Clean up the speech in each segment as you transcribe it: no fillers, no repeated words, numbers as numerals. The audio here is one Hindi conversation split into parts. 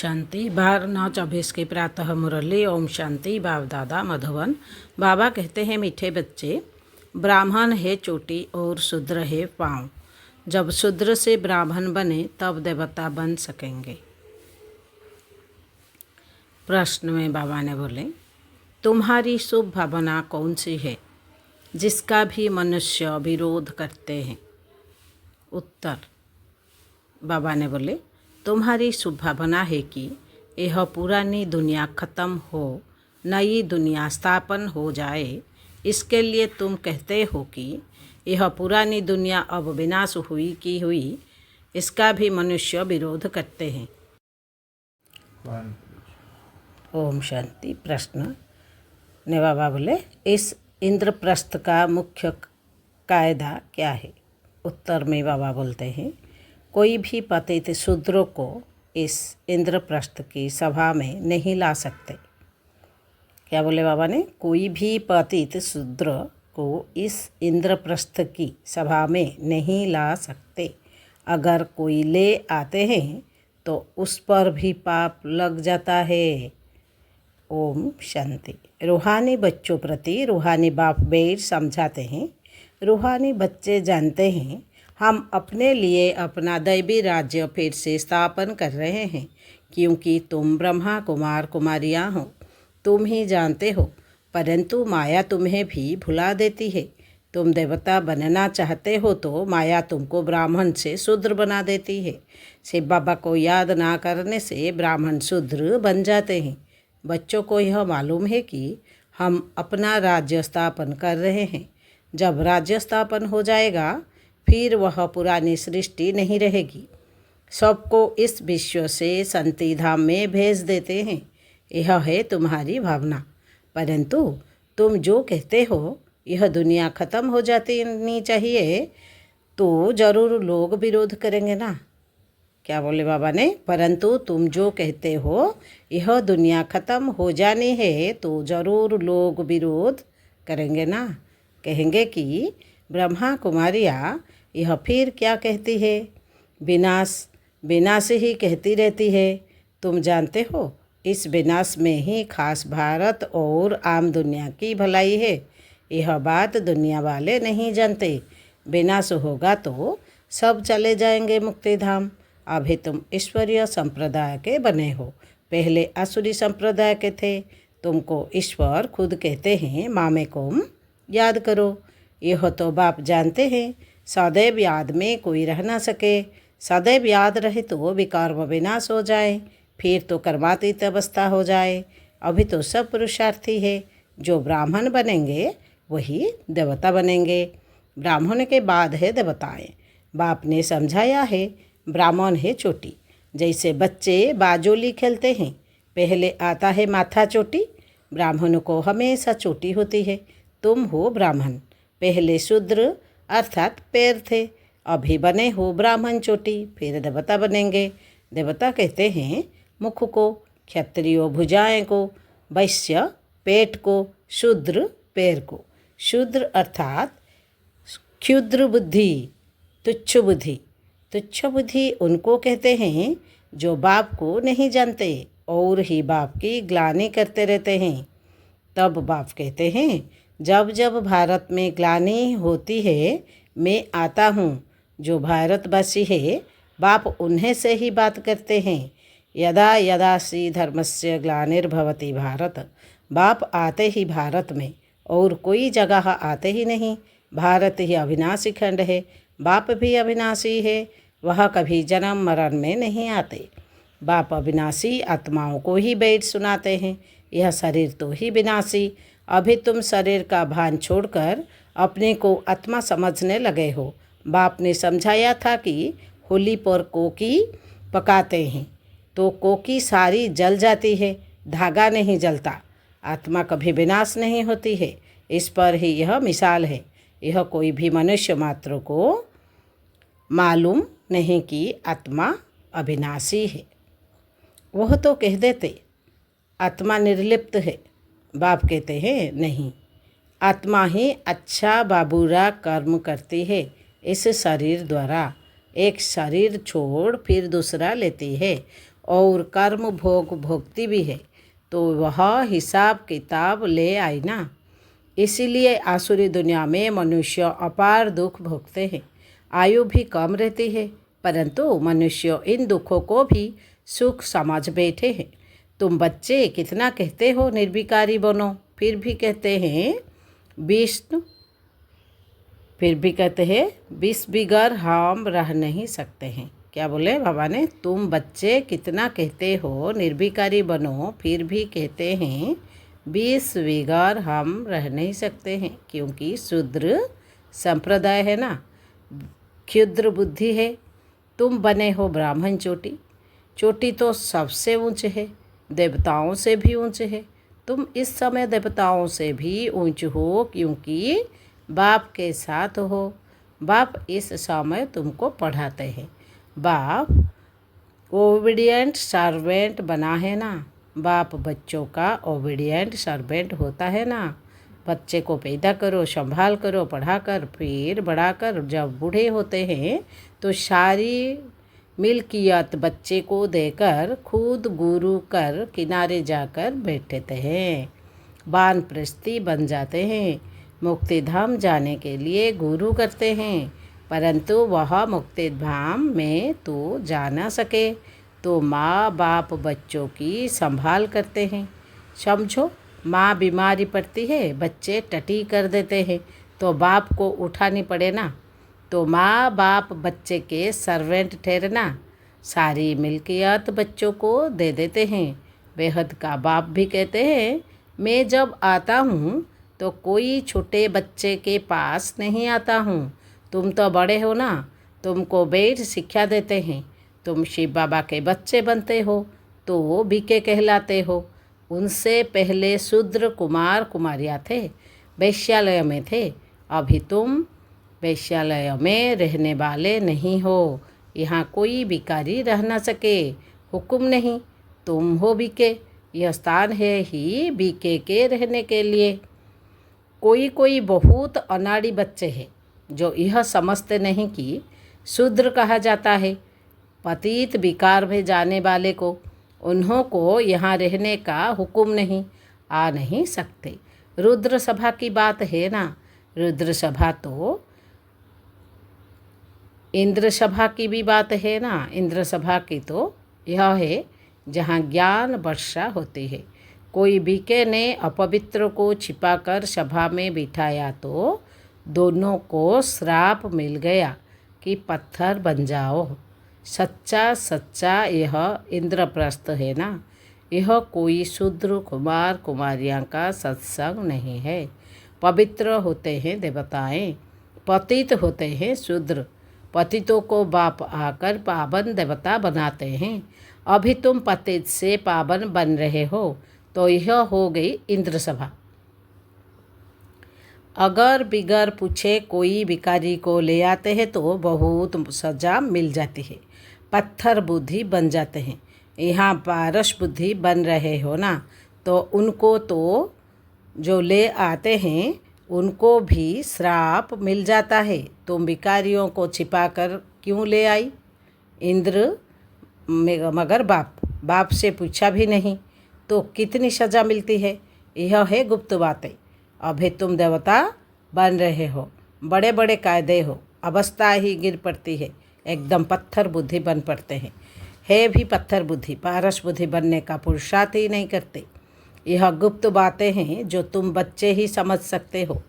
शांति। 12/9/24 की प्रातः मुरली। ओम शांति। बाप दादा मधुबन। बाबा कहते हैं, मीठे बच्चे, ब्राह्मण है चोटी और शूद्र है पाँव। जब शूद्र से ब्राह्मण बने तब देवता बन सकेंगे। प्रश्न में बाबा ने बोले, तुम्हारी शुभ भावना कौन सी है जिसका भी मनुष्य विरोध करते हैं? उत्तर, बाबा ने बोले, तुम्हारी शुभ भावना है कि यह पुरानी दुनिया खत्म हो, नई दुनिया स्थापन हो जाए। इसके लिए तुम कहते हो कि यह पुरानी दुनिया अब विनाश हुई की हुई। इसका भी मनुष्य विरोध करते हैं। ओम शांति। प्रश्न ने बाबा बोले, इस इंद्रप्रस्थ का मुख्य कायदा क्या है? उत्तर में बाबा बोलते हैं, कोई भी पतित शूद्र को इस इंद्रप्रस्थ की सभा में नहीं ला सकते। क्या बोले बाबा ने? कोई भी पतित शूद्र को इस इंद्रप्रस्थ की सभा में नहीं ला सकते। अगर कोई ले आते हैं तो उस पर भी पाप लग जाता है। ओम शांति। रूहानी बच्चों प्रति रूहानी बाप बेर समझाते हैं, रूहानी बच्चे जानते हैं हम अपने लिए अपना दैवी राज्य फिर से स्थापन कर रहे हैं, क्योंकि तुम ब्रह्मा कुमार कुमारियाँ हो। तुम ही जानते हो, परंतु माया तुम्हें भी भुला देती है। तुम देवता बनना चाहते हो तो माया तुमको ब्राह्मण से शूद्र बना देती है। शिव बाबा को याद ना करने से ब्राह्मण शूद्र बन जाते हैं। बच्चों को यह मालूम है कि हम अपना राज्य स्थापन कर रहे हैं। जब राज्य स्थापन हो जाएगा फिर वह पुरानी सृष्टि नहीं रहेगी। सबको इस विश्व से शांति धाम में भेज देते हैं। यह है तुम्हारी भावना। परंतु तुम जो कहते हो यह दुनिया खत्म हो जानी चाहिए, तो जरूर लोग विरोध करेंगे ना। क्या बोले बाबा ने? परंतु तुम जो कहते हो यह दुनिया खत्म हो जानी है तो ज़रूर लोग विरोध करेंगे ना। कहेंगे कि ब्रह्मा कुमारियाँ यह फिर क्या कहती है? विनाश विनाश ही कहती रहती है। तुम जानते हो इस विनाश में ही खास भारत और आम दुनिया की भलाई है। यह बात दुनिया वाले नहीं जानते। विनाश होगा तो सब चले जाएंगे मुक्ति धाम। अभी तुम ईश्वरीय संप्रदाय के बने हो, पहले आसुरी संप्रदाय के थे। तुमको ईश्वर खुद कहते हैं, मामे कोम याद करो। यह तो बाप जानते हैं, सदैव याद में कोई रह ना सके। सदैव याद रहे तो विकार व विनाश हो जाए, फिर तो कर्मातीत अवस्था हो जाए। अभी तो सब पुरुषार्थी है। जो ब्राह्मण बनेंगे वही देवता बनेंगे। ब्राह्मण के बाद है देवताएं। बाप ने समझाया है, ब्राह्मण है चोटी। जैसे बच्चे बाजोली खेलते हैं, पहले आता है माथा चोटी। ब्राह्मण को हमेशा चोटी होती है। तुम हो ब्राह्मण, पहले शूद्र अर्थात पैर थे, अभी बने हो ब्राह्मण चोटी, फिर देवता बनेंगे। देवता कहते हैं मुख को, क्षत्रियो भुजाएं को, वैश्य पेट को, शूद्र पैर को। शूद्र अर्थात क्षुद्र बुद्धि, तुच्छ बुद्धि। तुच्छ बुद्धि उनको कहते हैं जो बाप को नहीं जानते और ही बाप की ग्लानि करते रहते हैं। तब बाप कहते हैं, जब जब भारत में ग्लानि होती है मैं आता हूँ। जो भारतवासी है बाप उन्हें से ही बात करते हैं। यदा यदा श्री धर्मस्य ग्लानिर्भवति भारत। बाप आते ही भारत में, और कोई जगह आते ही नहीं। भारत ही अविनाशी खंड है, बाप भी अविनाशी है। वह कभी जन्म मरण में नहीं आते। बाप अविनाशी आत्माओं को ही वेद सुनाते हैं। यह शरीर तो ही विनाशी। अभी तुम शरीर का भान छोड़कर अपने को आत्मा समझने लगे हो। बाप ने समझाया था कि होली पर कोकी पकाते हैं तो कोकी सारी जल जाती है, धागा नहीं जलता। आत्मा कभी विनाश नहीं होती है। इस पर ही यह मिसाल है। यह कोई भी मनुष्य मात्र को मालूम नहीं कि आत्मा अविनाशी है। वह तो कह देते आत्मा निर्लिप्त है। बाप कहते हैं नहीं, आत्मा ही अच्छा बाबूरा कर्म करती है। इस शरीर द्वारा एक शरीर छोड़ फिर दूसरा लेती है और कर्म भोग भोगती भी है, तो वह हिसाब किताब ले आई ना। इसीलिए आसुरी दुनिया में मनुष्य अपार दुख भोगते हैं। आयु भी कम रहती है, परंतु मनुष्य इन दुखों को भी सुख समझ बैठे हैं। तुम बच्चे कितना कहते हो निर्विकारी बनो, फिर भी कहते हैं विष बिगर हम रह नहीं सकते हैं। क्या बोले बाबा ने? तुम बच्चे कितना कहते हो निर्विकारी बनो, फिर भी कहते हैं विष बिगर हम रह नहीं सकते हैं। क्योंकि शूद्र संप्रदाय है ना, क्षुद्र बुद्धि है। तुम बने हो ब्राह्मण चोटी। चोटी तो सबसे ऊंच है, देवताओं से भी ऊंच है। तुम इस समय देवताओं से भी ऊंच हो, क्योंकि बाप के साथ हो। बाप इस समय तुमको पढ़ाते हैं। बाप ओबीडियंट सर्वेंट बना है ना। बाप बच्चों का ओबीडियंट सर्वेंट होता है ना। बच्चे को पैदा करो, संभाल करो, पढ़ाकर, फिर बढ़ाकर जब बूढ़े होते हैं तो सारी मिल्कियत बच्चे को देकर खुद गुरु कर किनारे जाकर बैठते हैं। वानप्रस्थी बन जाते हैं। मुक्ति धाम जाने के लिए गुरु करते हैं, परंतु वह मुक्ति धाम में तो जा ना सके, तो माँ बाप बच्चों की संभाल करते हैं। समझो, माँ बीमारी पड़ती है, बच्चे टटी कर देते हैं, तो बाप को उठानी पड़े ना। तो माँ बाप बच्चे के सर्वेंट ठहरना। सारी मिल्कियत बच्चों को दे देते हैं। बेहद का बाप भी कहते हैं, मैं जब आता हूँ तो कोई छोटे बच्चे के पास नहीं आता हूँ। तुम तो बड़े हो ना, तुमको वेद शिक्षा देते हैं। तुम शिव बाबा के बच्चे बनते हो तो बीके कहलाते हो। उनसे पहले शूद्र कुमार कुमारियाँ थे, वैश्यालय में थे। अभी तुम वैश्यालय में रहने वाले नहीं हो। यहाँ कोई भिखारी रह न सके, हुक्म नहीं। तुम हो बीके, यह स्थान है ही बीके के रहने के लिए। कोई कोई बहुत अनाड़ी बच्चे हैं जो यह समझते नहीं कि शूद्र कहा जाता है पतित विकार में जाने वाले को। उन्हों को यहाँ रहने का हुक्म नहीं, आ नहीं सकते। रुद्र सभा की बात है ना। रुद्र सभा तो इंद्र सभा की भी बात है ना। इंद्र सभा की तो यह है जहाँ ज्ञान वर्षा होती है। कोई बीके ने अपवित्र को छिपाकर सभा में बिठाया तो दोनों को श्राप मिल गया कि पत्थर बन जाओ। सच्चा सच्चा यह इंद्रप्रस्थ है ना। यह कोई शूद्र कुमार कुमारियाँ का सत्संग नहीं है। पवित्र होते हैं देवताएं, पतित होते हैं शूद्र। पतितों को बाप आकर पावन देवता बनाते हैं। अभी तुम पतित से पावन बन रहे हो, तो यह हो गई इंद्र सभा। अगर बिगर पूछे कोई भिखारी को ले आते हैं तो बहुत सजा मिल जाती है। पत्थर बुद्धि बन जाते हैं। यहाँ पारस बुद्धि बन रहे हो ना, तो उनको तो जो ले आते हैं उनको भी श्राप मिल जाता है। तुम भिखारियों को छिपाकर क्यों ले आई? इंद्र मगर बाप से पूछा भी नहीं तो कितनी सज़ा मिलती है। यह है गुप्त बातें। अभी तुम देवता बन रहे हो, बड़े बड़े कायदे हो, अवस्था ही गिर पड़ती है, एकदम पत्थर बुद्धि बन पड़ते हैं। है भी पत्थर बुद्धि, पारस बुद्धि बनने का पुरुषार्थ ही नहीं करते। यह गुप्त बातें हैं जो तुम बच्चे ही समझ सकते हो।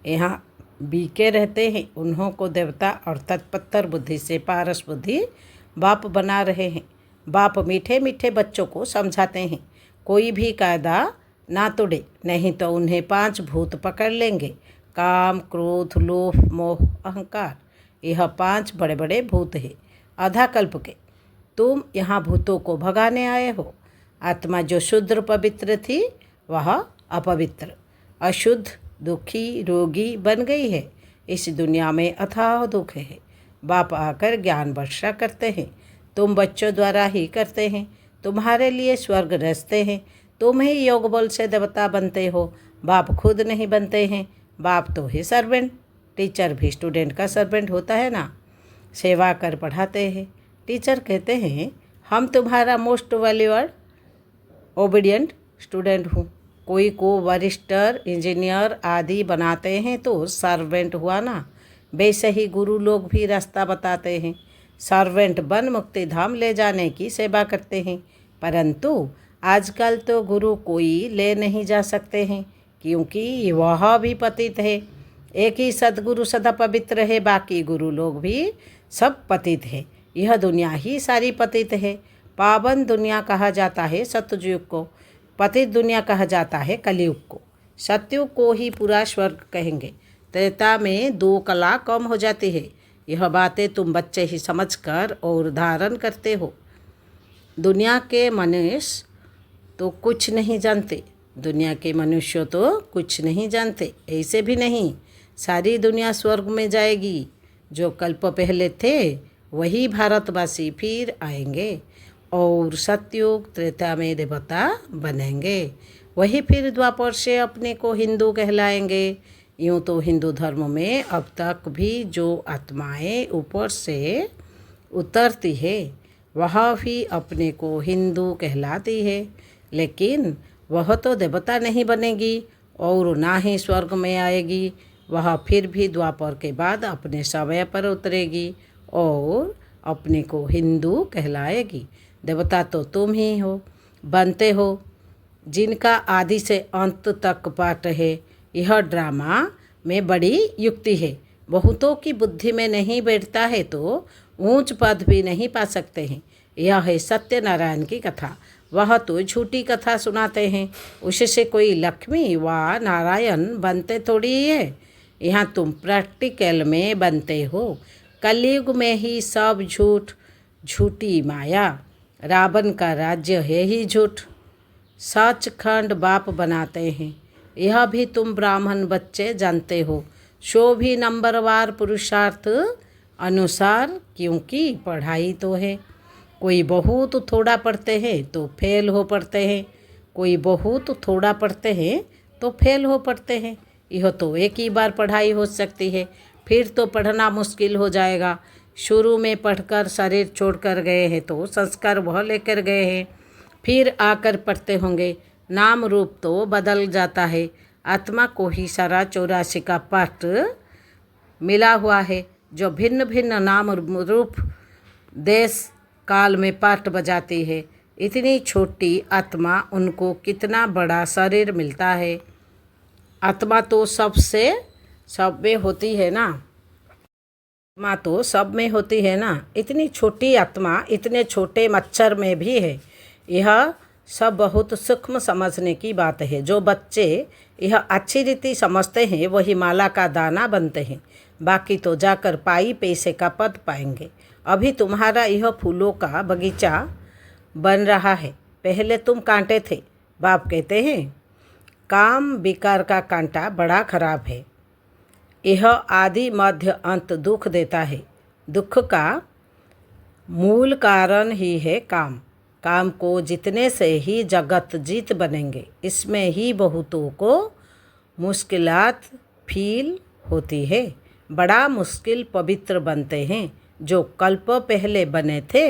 यहाँ बीके रहते हैं, उन्हों को देवता अर्थात पत्थर बुद्धि से पारस बुद्धि बाप बना रहे हैं। बाप मीठे मीठे बच्चों को समझाते हैं, कोई भी कायदा ना तोड़े, नहीं तो उन्हें 5 भूत पकड़ लेंगे। काम, क्रोध, लोभ, मोह, अहंकार, यह 5 बड़े बड़े भूत हैं आधा कल्प के। तुम यहाँ भूतों को भगाने आए हो। आत्मा जो शुद्ध पवित्र थी वह अपवित्र, अशुद्ध, दुखी, रोगी बन गई है। इस दुनिया में अथाह दुख है। बाप आकर ज्ञान वर्षा करते हैं, तुम बच्चों द्वारा ही करते हैं। तुम्हारे लिए स्वर्ग रचते हैं, तुम ही योग बल से देवता बनते हो। बाप खुद नहीं बनते हैं। बाप तो ही सर्वेंट, टीचर भी स्टूडेंट का सर्वेंट होता है ना। सेवा कर पढ़ाते हैं। टीचर कहते हैं हम तुम्हारा मोस्ट वैल्यूड ओबीडियंट स्टूडेंट हूँ। कोई को वरिष्ठ इंजीनियर आदि बनाते हैं तो सर्वेंट हुआ ना। वैसे ही गुरु लोग भी रास्ता बताते हैं। सर्वेंट बन मुक्ति धाम ले जाने की सेवा करते हैं। परंतु आजकल तो गुरु कोई ले नहीं जा सकते हैं, क्योंकि वह भी पतित है। एक ही सदगुरु सदा पवित्र है, बाकी गुरु लोग भी सब पतित है। यह दुनिया ही सारी पतित है। पावन दुनिया कहा जाता है सतयुग को, पतित दुनिया कहा जाता है कलयुग को। सतयुग को ही पूरा स्वर्ग कहेंगे। त्रेता में 2 कला कम हो जाती है। यह बातें तुम बच्चे ही समझकर और धारण करते हो। दुनिया के मनुष्य तो कुछ नहीं जानते, दुनिया के मनुष्य तो कुछ नहीं जानते। ऐसे भी नहीं, सारी दुनिया स्वर्ग में जाएगी। जो कल्प पहले थे वही भारतवासी फिर आएंगे और सतयुग त्रेता में देवता बनेंगे। वही फिर द्वापर से अपने को हिंदू कहलाएंगे। यूँ तो हिंदू धर्म में अब तक भी जो आत्माएं ऊपर से उतरती है वह भी अपने को हिंदू कहलाती है, लेकिन वह तो देवता नहीं बनेगी और ना ही स्वर्ग में आएगी। वह फिर भी द्वापर के बाद अपने समय पर उतरेगी और अपने को हिंदू कहलाएगी। देवता तो तुम ही हो, बनते हो, जिनका आदि से अंत तक पाठ है। यह ड्रामा में बड़ी युक्ति है। बहुतों की बुद्धि में नहीं बैठता है तो ऊंच पद भी नहीं पा सकते हैं। यह है सत्यनारायण की कथा। वह तो झूठी कथा सुनाते हैं, उससे कोई लक्ष्मी व नारायण बनते थोड़ी है। यहाँ तुम प्रैक्टिकल में बनते हो। कलयुग में ही सब झूठ, झूठी माया। रावण का राज्य है ही झूठ। सचखंड बाप बनाते हैं, यह भी तुम ब्राह्मण बच्चे जानते हो। सो भी नंबरवार पुरुषार्थ अनुसार, क्योंकि पढ़ाई तो है। कोई बहुत थोड़ा पढ़ते हैं तो फेल हो पढ़ते हैं, कोई बहुत थोड़ा पढ़ते हैं तो फेल हो पढ़ते हैं। यह तो एक ही बार पढ़ाई हो सकती है, फिर तो पढ़ना मुश्किल हो जाएगा। शुरू में पढ़कर शरीर छोड़कर गए हैं तो संस्कार वह लेकर गए हैं, फिर आकर पढ़ते होंगे। नाम रूप तो बदल जाता है। आत्मा को ही सारा 84 का पाठ मिला हुआ है, जो भिन्न भिन्न नाम रूप देश काल में पाठ बजाती है। इतनी छोटी आत्मा, उनको कितना बड़ा शरीर मिलता है। आत्मा तो सब में होती है ना, आत्मा तो सब में होती है ना। इतनी छोटी आत्मा इतने छोटे मच्छर में भी है। यह सब बहुत सूक्ष्म समझने की बात है। जो बच्चे यह अच्छी रीति समझते हैं वही माला का दाना बनते हैं, बाकी तो जाकर पाई पैसे का पद पाएंगे। अभी तुम्हारा यह फूलों का बगीचा बन रहा है, पहले तुम कांटे थे। बाप कहते हैं काम विकार का कांटा बड़ा खराब है। यह आदि मध्य अंत दुख देता है। दुख का मूल कारण ही है काम। काम को जीतने से ही जगत जीत बनेंगे। इसमें ही बहुतों को मुश्किलात फील होती है। बड़ा मुश्किल पवित्र बनते हैं। जो कल्प पहले बने थे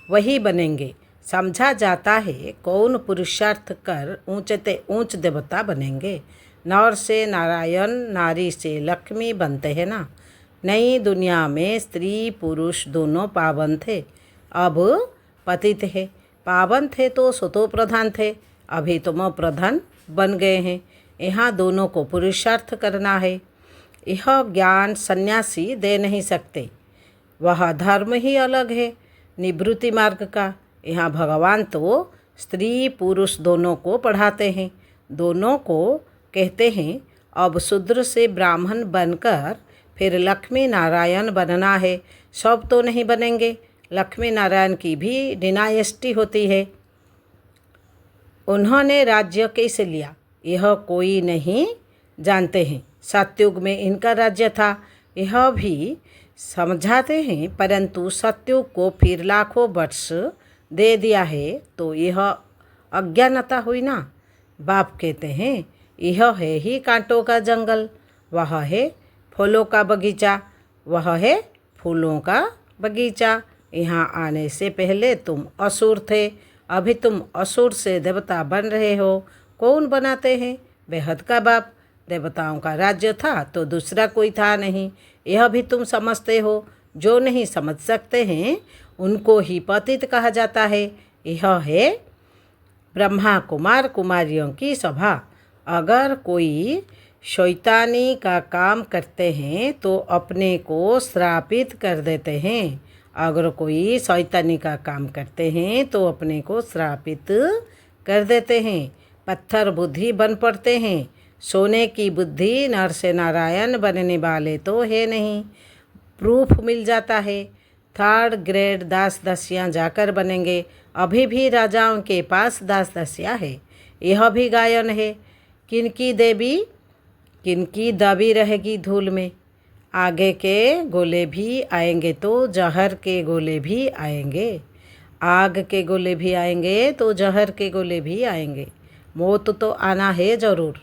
वही बनेंगे। समझा जाता है कौन पुरुषार्थ कर ऊंचते ऊंच देवता बनेंगे। नर से नारायण, नारी से लक्ष्मी बनते हैं ना। नई दुनिया में स्त्री पुरुष दोनों पावन थे, अब पतित है। पावन थे तो सतो प्रधान थे, अभी तमो प्रधान बन गए हैं। यहाँ दोनों को पुरुषार्थ करना है। यह ज्ञान सन्यासी दे नहीं सकते, वह धर्म ही अलग है निवृत्ति मार्ग का। यहाँ भगवान तो स्त्री पुरुष दोनों को पढ़ाते हैं, दोनों को कहते हैं अब शूद्र से ब्राह्मण बनकर फिर लक्ष्मी नारायण बनना है। सब तो नहीं बनेंगे, लक्ष्मी नारायण की भी डिनायस्टी होती है। उन्होंने राज्य कैसे लिया यह कोई नहीं जानते हैं। सतयुग में इनका राज्य था, यह भी समझाते हैं, परंतु सतयुग को फिर लाखों वर्ष दे दिया है तो यह अज्ञानता हुई ना। बाप कहते हैं यह है ही कांटों का जंगल, वह है फूलों का बगीचा, वह है फूलों का बगीचा। यहाँ आने से पहले तुम असुर थे, अभी तुम असुर से देवता बन रहे हो। कौन बनाते हैं? बेहद का बाप। देवताओं का राज्य था तो दूसरा कोई था नहीं, यह भी तुम समझते हो। जो नहीं समझ सकते हैं उनको ही पतित कहा जाता है। यह है ब्रह्मा कुमार कुमारियों की सभा। अगर कोई शैतानी का काम करते हैं तो अपने को श्रापित कर देते हैं। अगर कोई शैतानी का काम करते हैं तो अपने को श्रापित कर देते हैं। पत्थर बुद्धि बन पड़ते हैं। सोने की बुद्धि नर से नारायण बनने वाले तो है नहीं। प्रूफ मिल जाता है। थर्ड ग्रेड दास दस्याँ जाकर बनेंगे। अभी भी राजाओं के पास दास दस्या है। यह भी गायन है। किनकी देवी किनकी दबी रहेगी धूल में। आगे के गोले भी आएंगे तो जहर के गोले भी आएंगे। आग के गोले भी आएंगे तो जहर के गोले भी आएंगे। मौत तो आना है ज़रूर।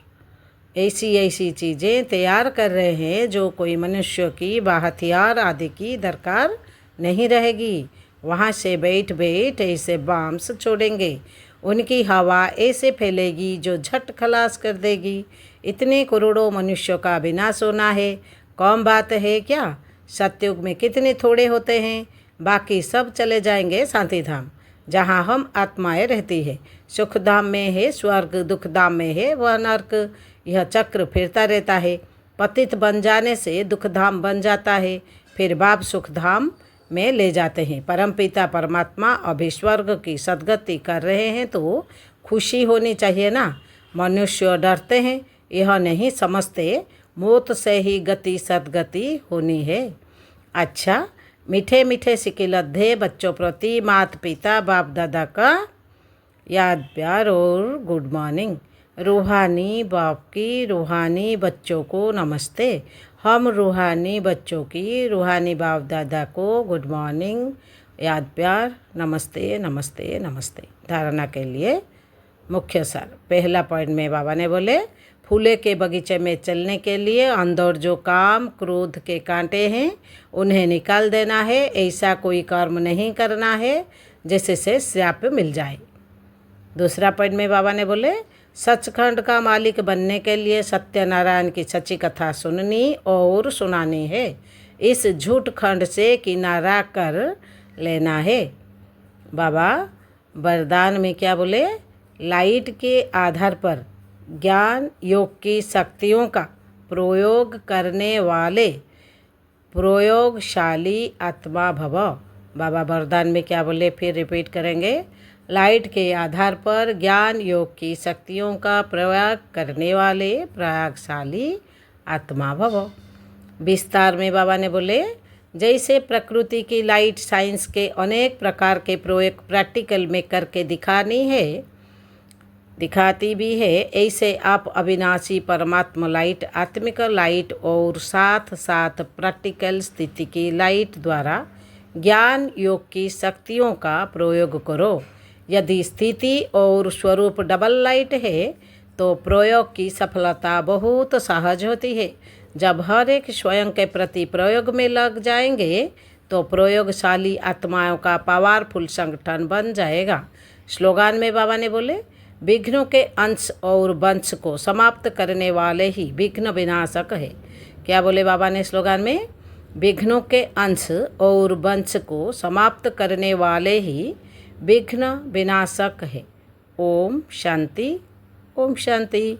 ऐसी ऐसी चीज़ें तैयार कर रहे हैं जो कोई मनुष्य की हथियार आदि की दरकार नहीं रहेगी। वहाँ से बैठ बैठ ऐसे बम्स छोड़ेंगे, उनकी हवा ऐसे फैलेगी जो झट खलास कर देगी। इतने करोड़ों मनुष्यों का विनाश होना है, कम बात है क्या? सतयुग में कितने थोड़े होते हैं। बाकी सब चले जाएंगे शांति धाम, जहाँ हम आत्माएं रहती है। सुख धाम में है स्वर्ग, दुख धाम में है वह नर्क। यह चक्र फिरता रहता है। पतित बन जाने से दुख धाम बन जाता है, फिर बाप सुख धाम में ले जाते हैं। परमपिता परमात्मा अभी स्वर्ग की सद्गति कर रहे हैं तो खुशी होनी चाहिए ना। मनुष्य डरते हैं, यह नहीं समझते मौत से ही गति सद्गति होनी है। अच्छा, मीठे मीठे सिकिलद्धे बच्चों प्रति माता पिता बाप दादा का याद प्यार और गुड मॉर्निंग। रूहानी बाप की रूहानी बच्चों को नमस्ते। हम रूहानी बच्चों की रूहानी बाप दादा को गुड मॉर्निंग, याद प्यार, नमस्ते नमस्ते नमस्ते। धारणा के लिए मुख्य सार। पहला पॉइंट में बाबा ने बोले, फूले के बगीचे में चलने के लिए अंदर जो काम क्रोध के कांटे हैं उन्हें निकाल देना है। ऐसा कोई कर्म नहीं करना है जैसे से श्राप मिल जाए। दूसरा पॉइंट में बाबा ने बोले, सचखंड का मालिक बनने के लिए सत्यनारायण की सच्ची कथा सुननी और सुनानी है। इस झूठ खंड से किनारा कर लेना है। बाबा वरदान में क्या बोले? लाइट के आधार पर ज्ञान योग की शक्तियों का प्रयोग करने वाले प्रयोगशाली आत्मा भव। बाबा वरदान में क्या बोले? फिर रिपीट करेंगे। लाइट के आधार पर ज्ञान योग की शक्तियों का प्रयोग करने वाले प्रयोगशाली आत्मा भव। विस्तार में बाबा ने बोले, जैसे प्रकृति की लाइट साइंस के अनेक प्रकार के प्रयोग प्रैक्टिकल में करके दिखाती भी है, ऐसे आप अविनाशी परमात्मा लाइट, आत्मिक लाइट और साथ साथ प्रैक्टिकल स्थिति की लाइट द्वारा ज्ञान योग की शक्तियों का प्रयोग करो। यदि स्थिति और स्वरूप डबल लाइट है तो प्रयोग की सफलता बहुत सहज होती है। जब हर एक स्वयं के प्रति प्रयोग में लग जाएंगे तो प्रयोगशाली आत्माओं का पावरफुल संगठन बन जाएगा। स्लोगान में बाबा ने बोले, विघ्नों के अंश और वंश को समाप्त करने वाले ही विघ्न विनाशक है। क्या बोले बाबा ने स्लोगान में? विघ्नों के अंश और वंश को समाप्त करने वाले ही विघ्न विनाशक है। ओम शांति, ओम शांति।